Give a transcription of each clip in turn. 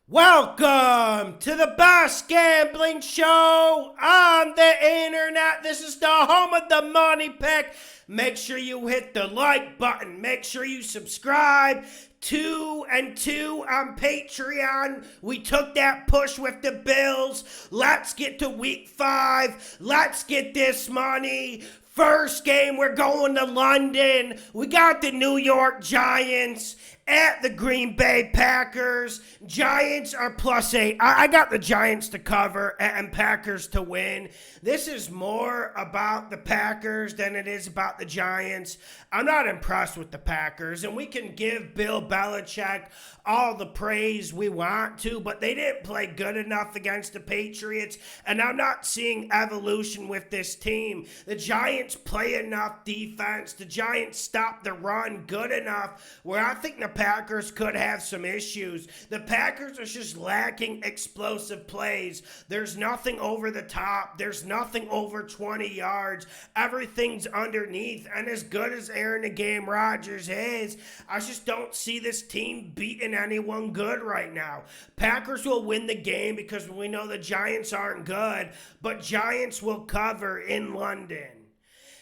Welcome to the best gambling show on the internet. This is the home of the money pick. Make sure you hit the like button. Make sure you subscribe. 2 and 2 on Patreon. We took that push with the Bills. Let's get to week 5. Let's get this money. First game, we're going to London. We got the New York Giants at the Green Bay Packers. Giants are +8. I got the Giants to cover and Packers to win. This is more about the Packers than it is about the Giants. I'm not impressed with the Packers, and we can give Bill Belichick all the praise we want to, but they didn't play good enough against the Patriots, and I'm not seeing evolution with this team. The Giants play enough defense. The Giants stop the run good enough where I think the Packers could have some issues. The Packers are just lacking explosive plays. There's nothing over the top. There's nothing over 20 yards. Everything's underneath. And as good as Aaron the Game Rodgers is, I just don't see this team beating anyone good right now. Packers will win the game because we know the Giants aren't good, but Giants will cover in London.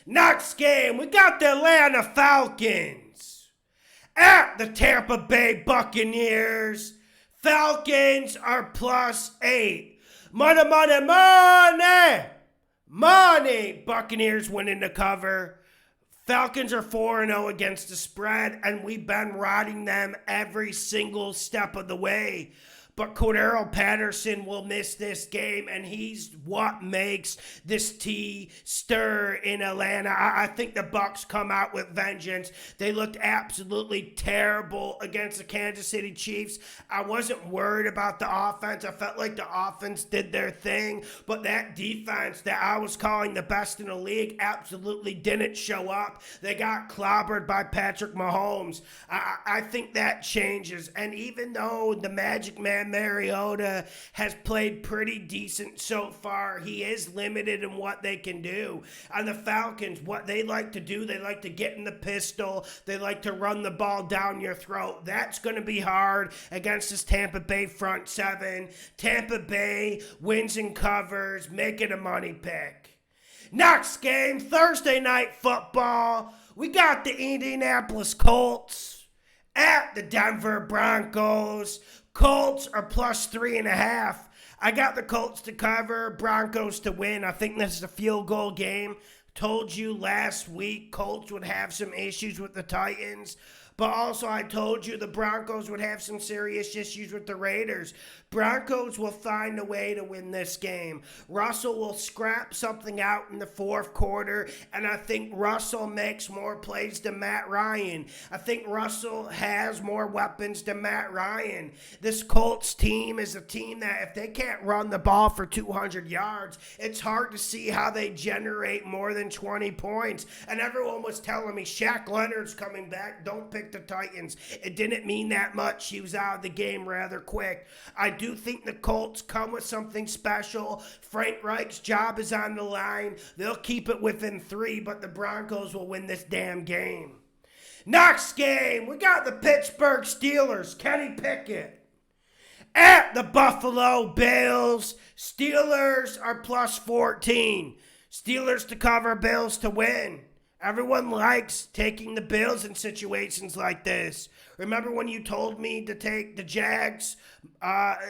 Next game, we got the Atlanta Falcons at the Tampa Bay Buccaneers. Falcons are +8. Money, money, money! Money! Buccaneers winning the cover. Falcons are 4-0 against the spread, and we've been riding them every single step of the way. But Cordero Patterson will miss this game, and he's what makes this tea stir in Atlanta. I think the Bucs come out with vengeance. They looked absolutely terrible against the Kansas City Chiefs. I wasn't worried about the offense. I felt like the offense did their thing, but that defense that I was calling the best in the league absolutely didn't show up. They got clobbered by Patrick Mahomes. I think that changes, and even though the Magic Man Mariota has played pretty decent so far, he is limited in what they can do. And the Falcons, what they like to do, they like to get in the pistol. They like to run the ball down your throat. That's going to be hard against this Tampa Bay front seven. Tampa Bay wins and covers. Make it a money pick. Next game, Thursday Night Football. We got the Indianapolis Colts at the Denver Broncos. Colts are +3.5. I got the Colts to cover, Broncos to win. I think this is a field goal game. Told you last week Colts would have some issues with the Titans. But also I told you the Broncos would have some serious issues with the Raiders. Broncos will find a way to win this game. Russell will scrap something out in the fourth quarter, and I think Russell makes more plays than Matt Ryan. I think Russell has more weapons than Matt Ryan. This Colts team is a team that if they can't run the ball for 200 yards, it's hard to see how they generate more than 20 points. And everyone was telling me, Shaq Leonard's coming back, don't pick the Titans. It didn't mean that much. He was out of the game rather quick. I do think the Colts come with something special. Frank Reich's job is on the line. They'll keep it within 3, but the Broncos will win this damn game. Next game, we got the Pittsburgh Steelers. Kenny Pickett at the Buffalo Bills. Steelers are +14. Steelers to cover, Bills to win. Everyone likes taking the Bills in situations like this. Remember when you told me to take the Jags,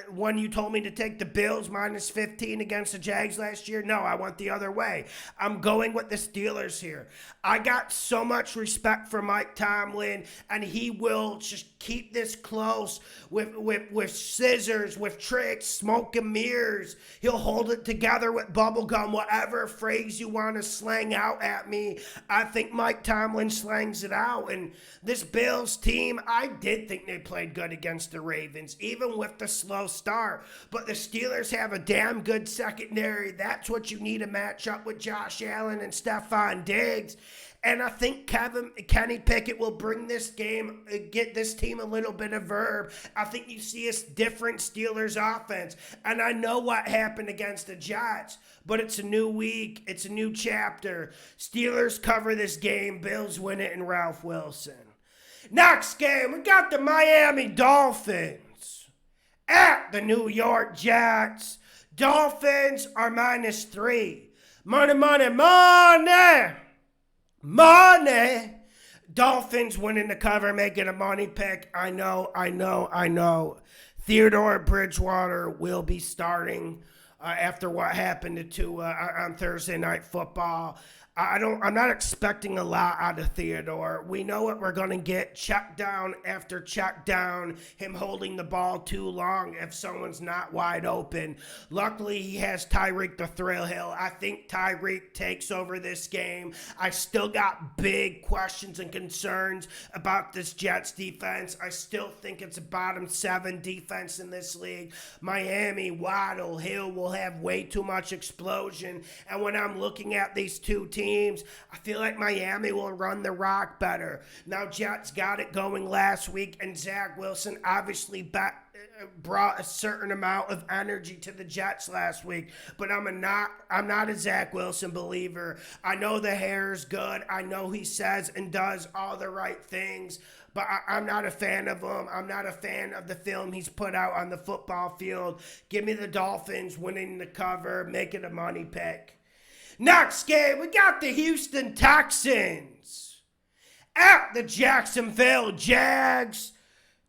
when you told me to take the Bills -15 against the Jags last year? No, I went the other way. I'm going with the Steelers here. I got so much respect for Mike Tomlin, and he will just keep this close with scissors, with tricks, smoke and mirrors. He'll hold it together with bubblegum, whatever phrase you want to slang out at me. I think Mike Tomlin slangs it out, and this Bills team, I did think they played good against the Ravens, even with the slow start. But the Steelers have a damn good secondary. That's what you need to match up with Josh Allen and Stephon Diggs. And I think Kenny Pickett will bring this game, get this team a little bit of verb. I think you see a different Steelers offense. And I know what happened against the Jets, but it's a new week. It's a new chapter. Steelers cover this game. Bills win it, and Ralph Wilson. Next game, we got the Miami Dolphins at the New York Jets. Dolphins are -3. Money, money, money. Money. Dolphins winning the cover, making a money pick. I know. Theodore Bridgewater will be starting after what happened to Tua on Thursday Night Football. I'm not expecting a lot out of Theodore. We know what we're going to get. Check down after check down. Him holding the ball too long if someone's not wide open. Luckily, he has Tyreek the Thrill Hill. I think Tyreek takes over this game. I still got big questions and concerns about this Jets defense. I still think it's a bottom 7 defense in this league. Miami, Waddle, Hill will have way too much explosion. And when I'm looking at these two teams, I feel like Miami will run the rock better. Now, Jets got it going last week, and Zach Wilson obviously brought a certain amount of energy to the Jets last week, but I'm not a Zach Wilson believer. I know the hair is good. I know he says and does all the right things, but I'm not a fan of him. I'm not a fan of the film he's put out on the football field. Give me the Dolphins winning the cover, make it a money pick. Next game, we got the Houston Texans at the Jacksonville Jags.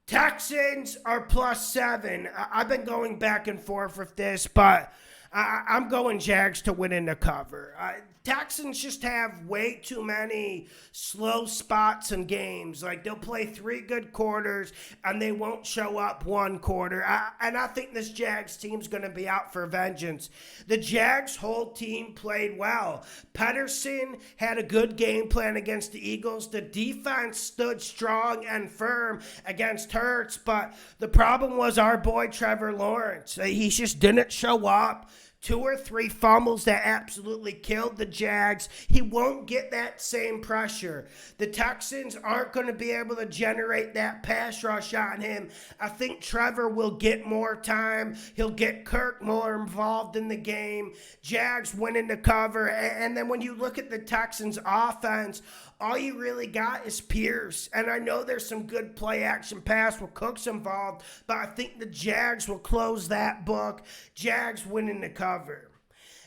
Texans are +7. I've been going back and forth with this, but I'm going Jags to win in the cover. Texans just have way too many slow spots in games. Like, they'll play 3 good quarters, and they won't show up 1 quarter. And I think this Jags team's going to be out for vengeance. The Jags' whole team played well. Pedersen had a good game plan against the Eagles. The defense stood strong and firm against Hurts, but the problem was our boy Trevor Lawrence. He just didn't show up. 2 or 3 fumbles that absolutely killed the Jags. He won't get that same pressure. The Texans aren't going to be able to generate that pass rush on him. I think Trevor will get more time. He'll get Kirk more involved in the game. Jags winning the cover. And then when you look at the Texans' offense, all you really got is Pierce. And I know there's some good play action pass with Cooks involved, but I think the Jags will close that book. Jags winning the cover.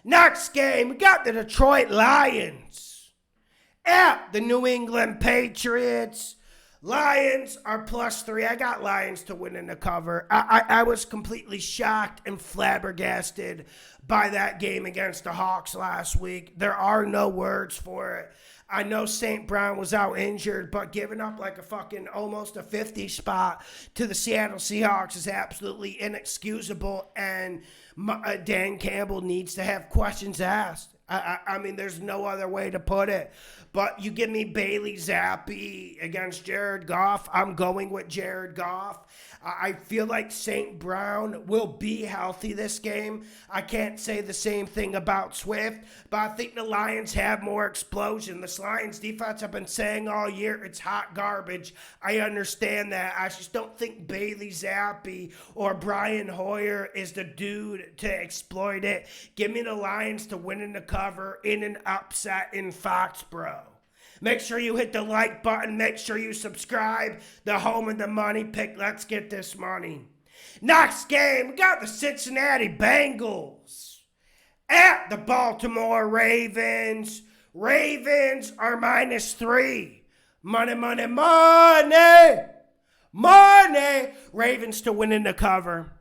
Next game, we got the Detroit Lions at the New England Patriots. Lions are +3. I got Lions to win in the cover. I was completely shocked and flabbergasted by that game against the Hawks last week. There are no words for it. I know St. Brown was out injured, but giving up like a fucking almost a 50 spot to the Seattle Seahawks is absolutely inexcusable, and Dan Campbell needs to have questions asked. I mean, there's no other way to put it. But you give me Bailey Zappi against Jared Goff, I'm going with Jared Goff. I feel like St. Brown will be healthy this game. I can't say the same thing about Swift, but I think the Lions have more explosion. The Lions defense, I've been saying all year, it's hot garbage. I understand that. I just don't think Bailey Zappi or Brian Hoyer is the dude to exploit it. Give me the Lions to win in the cover in an upset in Foxborough. Make sure you hit the like button. Make sure you subscribe. The home of the money pick. Let's get this money. Next game, we got the Cincinnati Bengals at the Baltimore Ravens. Ravens are -3. Money, money, money. Money. Ravens to win in the cover.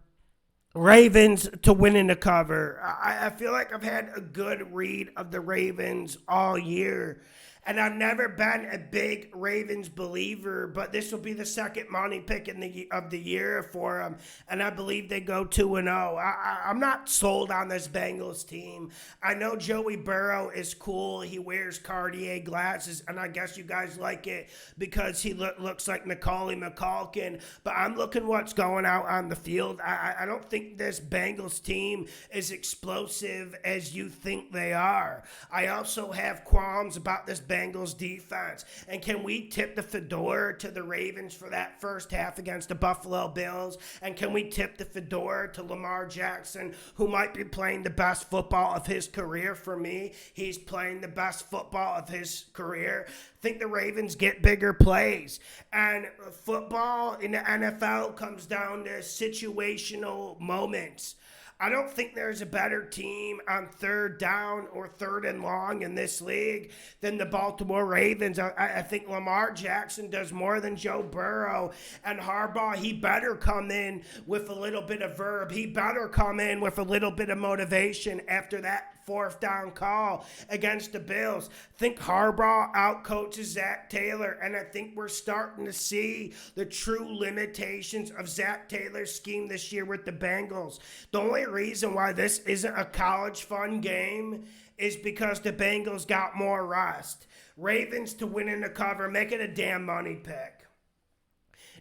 Ravens to win in the cover. I feel like I've had a good read of the Ravens all year. And I've never been a big Ravens believer, but this will be the second money pick of the year for them. And I believe they go 2-0. I'm not sold on this Bengals team. I know Joey Burrow is cool. He wears Cartier glasses, and I guess you guys like it because he looks like Macaulay Culkin. But I'm looking what's going out on the field. I don't think this Bengals team is explosive as you think they are. I also have qualms about this Bengals defense? And can we tip the fedora to the Ravens for that first half against the Buffalo Bills? And can we tip the fedora to Lamar Jackson, who might be playing the best football of his career? For me, he's playing the best football of his career. I think the Ravens get bigger plays. And football in the NFL comes down to situational moments. I don't think there's a better team on third down or third and long in this league than the Baltimore Ravens. I think Lamar Jackson does more than Joe Burrow. And Harbaugh, he better come in with a little bit of verb. He better come in with a little bit of motivation after that fourth down call against the Bills. I think Harbaugh outcoaches Zach Taylor, and I think we're starting to see the true limitations of Zach Taylor's scheme this year with the Bengals. The only reason why this isn't a college fun game is because the Bengals got more rest. Ravens to win in the cover, make it a damn money pick.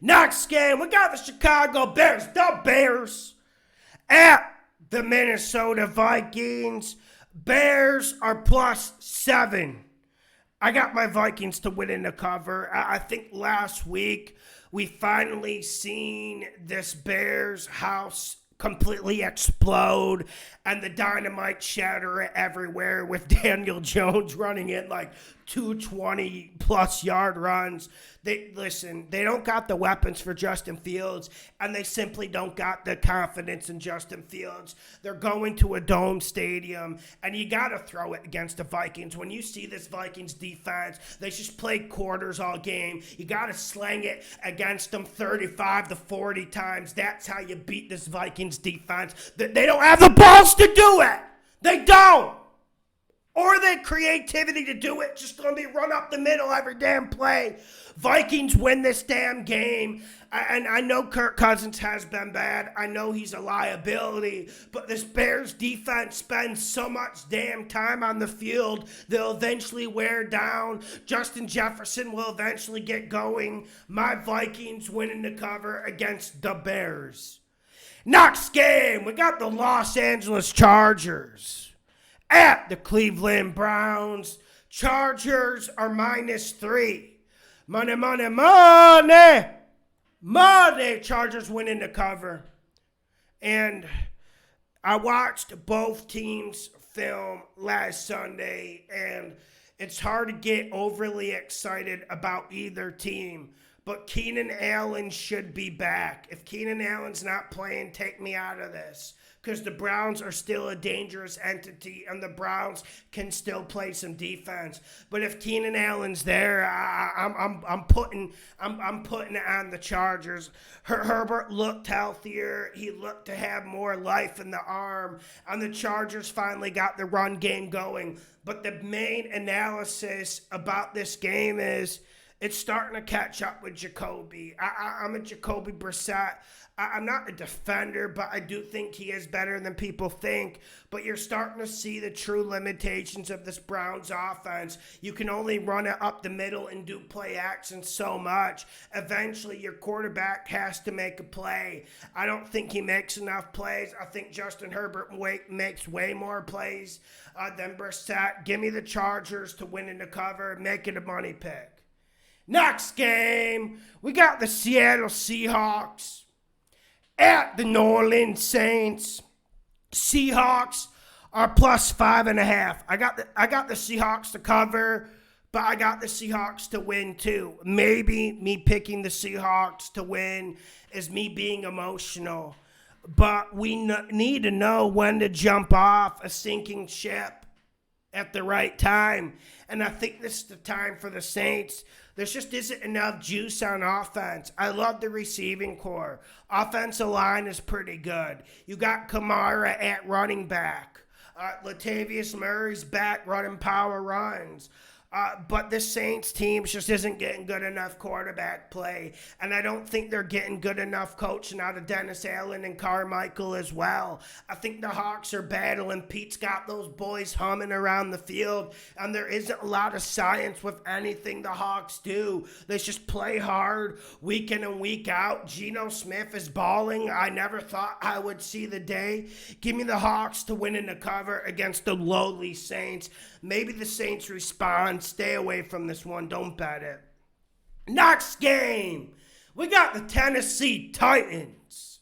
Next game, we got the Chicago Bears, the Bears, at the Minnesota Vikings. Bears are +7. I got my Vikings to win in the cover. I think last week we finally seen this Bears house completely explode and the dynamite shatter everywhere with Daniel Jones running in like 220-plus yard runs. They don't got the weapons for Justin Fields, and they simply don't got the confidence in Justin Fields. They're going to a dome stadium, and you got to throw it against the Vikings. When you see this Vikings defense, they just play quarters all game. You got to slang it against them 35 to 40 times. That's how you beat this Vikings defense. They don't have the balls to do it. They don't. Or the creativity to do it. Just going to be run up the middle every damn play. Vikings win this damn game. And I know Kirk Cousins has been bad. I know he's a liability. But this Bears defense spends so much damn time on the field, they'll eventually wear down. Justin Jefferson will eventually get going. My Vikings winning the cover against the Bears. Next game, we got the Los Angeles Chargers at the Cleveland Browns. Chargers are -3. Money, money, money. Money. Chargers winning the cover. And I watched both teams film last Sunday, and it's hard to get overly excited about either team. But Keenan Allen should be back. If Keenan Allen's not playing, take me out of this. Because the Browns are still a dangerous entity, and the Browns can still play some defense. But if Keenan Allen's there, I'm putting it on the Chargers. Herbert looked healthier. He looked to have more life in the arm, and the Chargers finally got the run game going. But the main analysis about this game is it's starting to catch up with Jacoby. I'm a Jacoby Brissett. I'm not a defender, but I do think he is better than people think. But you're starting to see the true limitations of this Browns offense. You can only run it up the middle and do play action so much. Eventually, your quarterback has to make a play. I don't think he makes enough plays. I think Justin Herbert makes way more plays than Brissett. Give me the Chargers to win in the cover. Make it a money pick. Next game, we got the Seattle Seahawks at the New Orleans Saints. Seahawks are +5.5. I got the Seahawks to cover, but I got the Seahawks to win too. Maybe me picking the Seahawks to win is me being emotional, but we need to know when to jump off a sinking ship at the right time. And I think this is the time for the Saints. There just isn't enough juice on offense. I love the receiving core. Offensive line is pretty good. You got Kamara at running back. Latavius Murray's back running power runs. But the Saints team just isn't getting good enough quarterback play. And I don't think they're getting good enough coaching out of Dennis Allen and Carmichael as well. I think the Hawks are battling. Pete's got those boys humming around the field. And there isn't a lot of science with anything the Hawks do. They just play hard week in and week out. Geno Smith is balling. I never thought I would see the day. Give me the Hawks to win in the cover against the lowly Saints. Maybe the Saints respond Stay away from this one. Don't bet it. Next game, we got the Tennessee Titans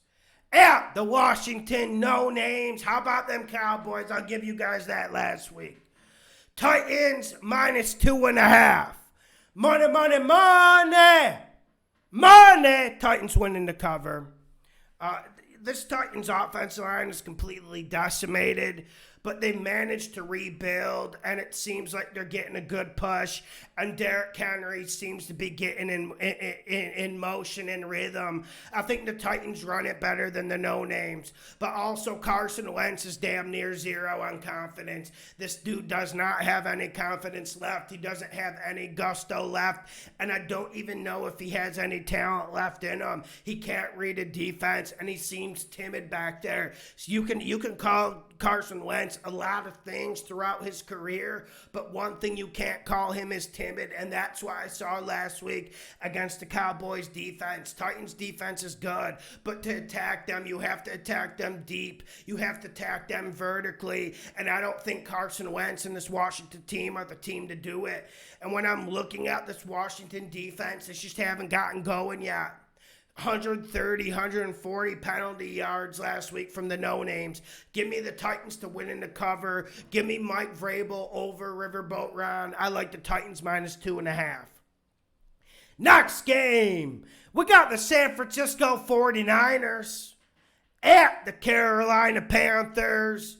at the Washington No Names. How about them Cowboys? I'll give you guys that last week. Titans minus 2.5. Money, money, money. Money. Titans winning the cover. This Titans offensive line is completely decimated, but they managed to rebuild, and it seems like they're getting a good push, and Derrick Henry seems to be getting in motion and rhythm. I think the Titans run it better than the no-names, but also Carson Wentz is damn near zero on confidence. This dude does not have any confidence left. He doesn't have any gusto left, and I don't even know if he has any talent left in him. He can't read a defense, and he seems timid back there. So you can call Carson Wentz a lot of things throughout his career, but one thing you can't call him is timid, and that's why I saw last week against the Cowboys defense. Titans defense is good, but to attack them, you have to attack them deep. You have to attack them vertically, and I don't think Carson Wentz and this Washington team are the team to do it. And when I'm looking at this Washington defense, they just haven't gotten going yet. 130, 140 penalty yards last week from the no-names. Give me the Titans to win in the cover. Give me Mike Vrabel over Riverboat Ron. I like the Titans minus 2.5. Next game, we got the San Francisco 49ers at the Carolina Panthers.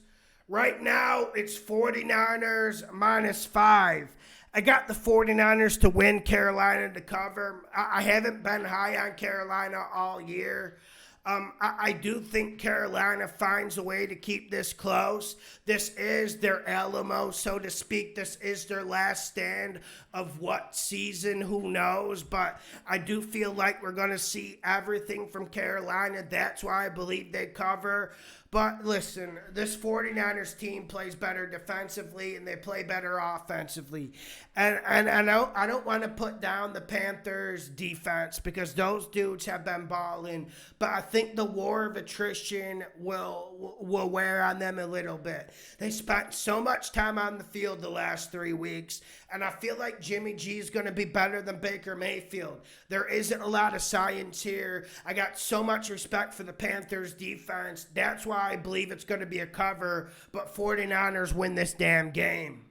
Right now, it's 49ers minus 5. I got the 49ers to win, Carolina to cover. I haven't been high on Carolina all year. I do think Carolina finds a way to keep this close. This is their Alamo, so to speak. This is their last stand of what season, who knows. But I do feel like we're going to see everything from Carolina. That's why I believe they cover. But listen, this 49ers team plays better defensively and they play better offensively. And I don't want to put down the Panthers defense because those dudes have been balling. But I think the war of attrition will wear on them a little bit. They spent so much time on the field the last 3 weeks. And I feel like Jimmy G is going to be better than Baker Mayfield. There isn't a lot of science here. I got so much respect for the Panthers defense. That's why I believe it's going to be a cover, but 49ers win this damn game.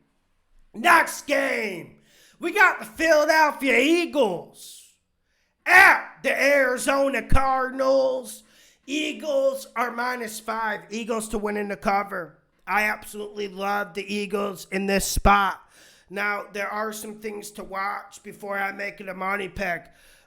Next game, we got the Philadelphia Eagles at the Arizona Cardinals. Eagles are minus 5. Eagles to win in the cover. I absolutely love the Eagles in this spot. Now, there are some things to watch before I make it a money pick.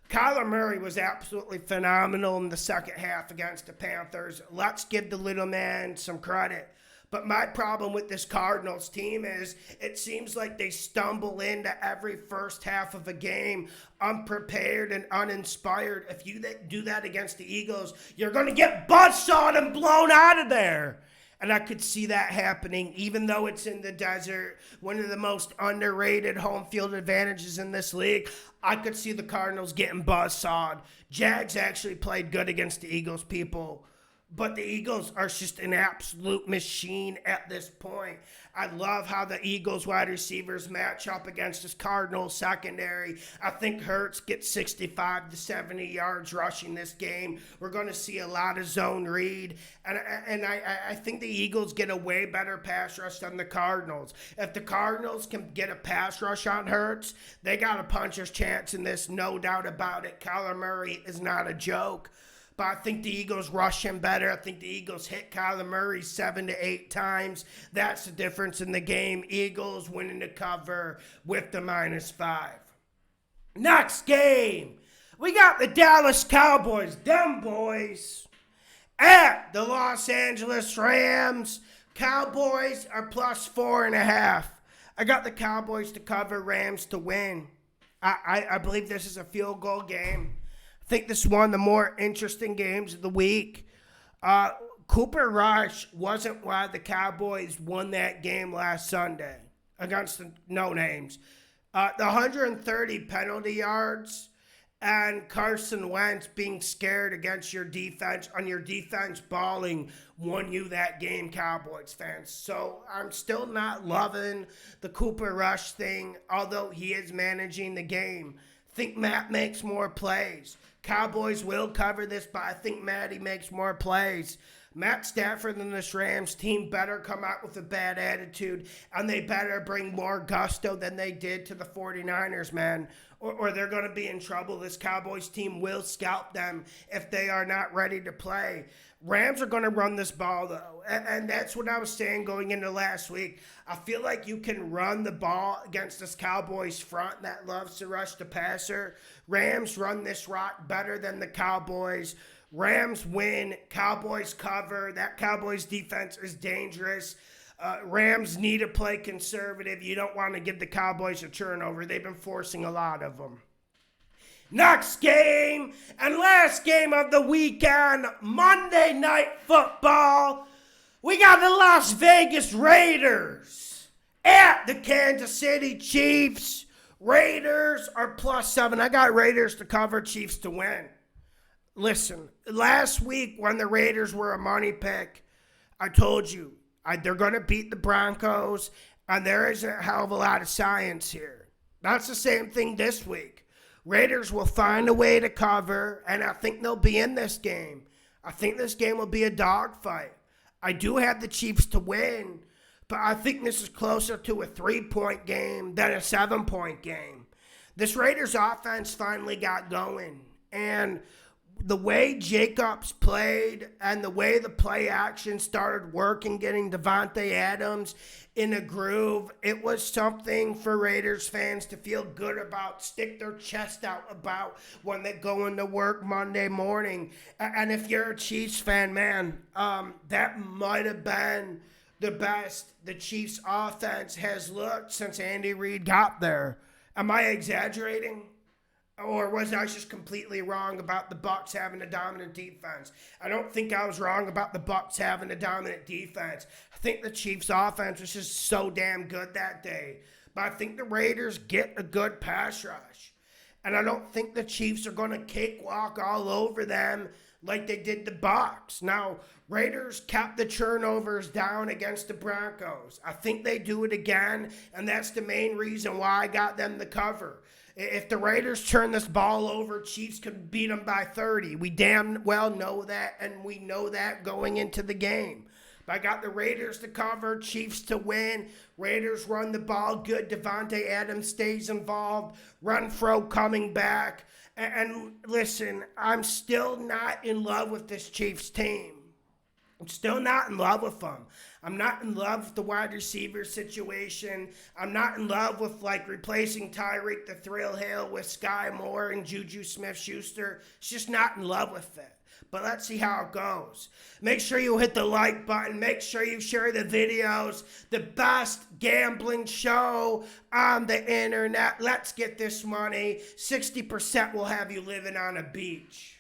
Kyler Murray was absolutely phenomenal in the second half against the Panthers. Let's give the little man some credit. But my problem with this Cardinals team is it seems like they stumble into every first half of a game unprepared and uninspired. If you do that against the Eagles, you're going to get buzzsawed and blown out of there. And I could see that happening, even though it's in the desert, one of the most underrated home field advantages in this league. I could see the Cardinals getting buzzsawed. Jags actually played good against the Eagles, people. But the Eagles are just an absolute machine at this point. I love how the Eagles wide receivers match up against this Cardinals secondary. I think Hurts gets 65 to 70 yards rushing this game. We're going to see a lot of zone read. And I think the Eagles get a way better pass rush than the Cardinals. If the Cardinals can get a pass rush on Hurts, they got a puncher's chance in this, no doubt about it. Kyler Murray is not a joke. But I think the Eagles rush him better. I think the Eagles hit Kyler Murray 7 to 8 times. That's the difference in the game. Eagles winning the cover with the minus 5. Next game, we got the Dallas Cowboys, them boys, at the Los Angeles Rams. Cowboys are plus 4.5. I got the Cowboys to cover, Rams to win. I believe this is a field goal game. I think this is one of the more interesting games of the week. Cooper Rush wasn't why the Cowboys won that game last Sunday against the no-names. The 130 penalty yards and Carson Wentz being scared against your defense, on your defense balling, won you that game, Cowboys fans. So I'm still not loving the Cooper Rush thing, although he is managing the game. Think Matt makes more plays. Cowboys will cover this, but I think Matty makes more plays. Matt Stafford and this Rams team better come out with a bad attitude, and they better bring more gusto than they did to the 49ers, man, or they're going to be in trouble. This Cowboys team will scalp them if they are not ready to play. Rams are going to run this ball, though, and that's what I was saying going into last week. I feel like you can run the ball against this Cowboys front that loves to rush the passer. Rams run this rock better than the Cowboys. Rams win, Cowboys cover. That Cowboys defense is dangerous. Rams need to play conservative. You don't want to give the Cowboys a turnover. They've been forcing a lot of them. Next game and last game of the weekend, Monday Night Football. We got the Las Vegas Raiders at the Kansas City Chiefs. Raiders are +7. I got Raiders to cover, Chiefs to win. Listen, last week when the Raiders were a money pick, I told you they're going to beat the Broncos, and there is a hell of a lot of science here. That's the same thing this week. Raiders will find a way to cover, and I think they'll be in this game. I think this game will be a dogfight. I do have the Chiefs to win, but I think this is closer to a 3-point game than a 7-point game. This Raiders offense finally got going, and the way Jacobs played and the way the play action started working, getting Devontae Adams in a groove, it was something for Raiders fans to feel good about, stick their chest out about when they go into work Monday morning. And if you're a Chiefs fan, man, that might have been the best the Chiefs offense has looked since Andy Reid got there. Am I exaggerating? Or was I just completely wrong about the Bucs having a dominant defense? I don't think I was wrong about the Bucs having a dominant defense. I think the Chiefs' offense was just so damn good that day. But I think the Raiders get a good pass rush. And I don't think the Chiefs are going to cakewalk all over them like they did the Bucs. Now, Raiders kept the turnovers down against the Broncos. I think they do it again, and that's the main reason why I got them to cover. If the Raiders turn this ball over, Chiefs could beat them by 30. We damn well know that, and we know that going into the game. But I got the Raiders to cover, Chiefs to win. Raiders run the ball good. Devontae Adams stays involved. Renfro coming back. And listen, I'm still not in love with this Chiefs team. I'm still not in love with them. I'm not in love with the wide receiver situation. I'm not in love with replacing Tyreek the Thrill Hill with Sky Moore and Juju Smith-Schuster. It's just not in love with it. But let's see how it goes. Make sure you hit the like button. Make sure you share the videos. The best gambling show on the internet. Let's get this money. 60% will have you living on a beach.